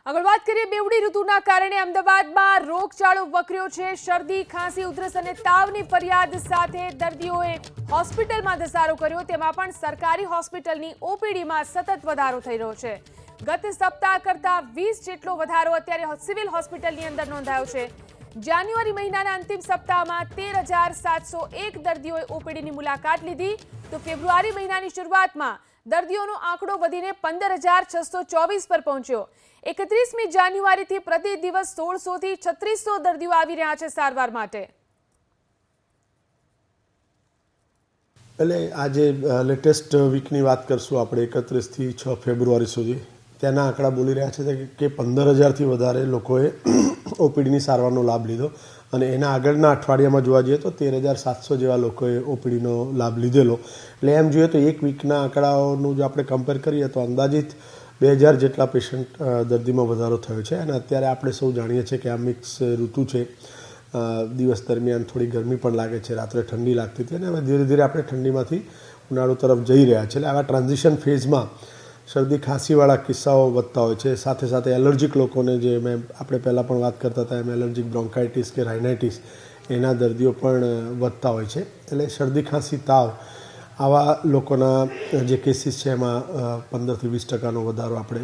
આગળ વાત કરીએ બેવડી ઋતુના કારણે અમદાવાદમાં રોગચાળો વકર્યો છે। શરદી, ખાંસી, ઉધરસ અને તાવની ફરિયાદ સાથે દર્દીઓએ હોસ્પિટલમાં ધસારો કર્યો। તેમાં પણ સરકારી હોસ્પિટલની ઓપીડીમાં સતત વધારો થઈ રહ્યો છે। ગત સપ્તાહ કરતાં 20 જેટલો વધારો અત્યારે સિવિલ હોસ્પિટલની અંદર નોંધાયો છે। જાન્યુઆરી મહિનાના અંતિમ સપ્તાહમાં 13,701 દર્દીઓએ ઓપીડીની મુલાકાત લીધી, તો ફેબ્રુઆરી મહિનાની શરૂઆતમાં દર્દીઓનો આંકડો વધીને 15,624 પર પહોંચ્યો। 31મી જાન્યુઆરીથી પ્રતિ દિવસ 1600 થી 3600 દર્દીઓ આવી રહ્યા છે સારવાર માટે। એટલે આજે લેટેસ્ટ વીકની વાત કરશું આપણે 31 થી 6 ફેબ્રુઆરી સુધી। ત્યાંના આંકડા બોલી રહ્યા છે કે 15,000થી વધારે લોકોએ ઓપીડીની સારવારનો લાભ લીધો અને એના આગળના અઠવાડિયામાં જોવા જઈએ તો 13,700 જેવા લોકોએ ઓપીડીનો લાભ લીધેલો। એટલે એમ જોઈએ તો એક વીકના આંકડાઓનું જો આપણે કમ્પેર કરીએ તો અંદાજિત 2,000 જેટલા પેશન્ટ દર્દીમાં વધારો થયો છે। અને અત્યારે આપણે સૌ જાણીએ છીએ કે આ મિક્સ ઋતુ છે। દિવસ દરમિયાન થોડી ગરમી પણ લાગે છે, રાત્રે ઠંડી લાગતી હતી અને હવે ધીરે ધીરે આપણે ઠંડીમાંથી ઉનાળો તરફ જઈ રહ્યા છે। એટલે આવા ટ્રાન્ઝિશન ફેઝમાં શરદી ખાંસીવાળા કિસ્સાઓ વધતા હોય છે। સાથે સાથે એલર્જીક લોકોને જે આપણે પહેલાં પણ વાત કરતા હતા એમ એલર્જીક બ્રોન્કાઇટિસ કે રાઇનાઇટિસ એના દર્દીઓ પણ વધતા હોય છે। એટલે શરદી ખાંસી તાવ આવા લોકોના જે કેસીસ છે એમાં 15 થી 20% વધારો આપણે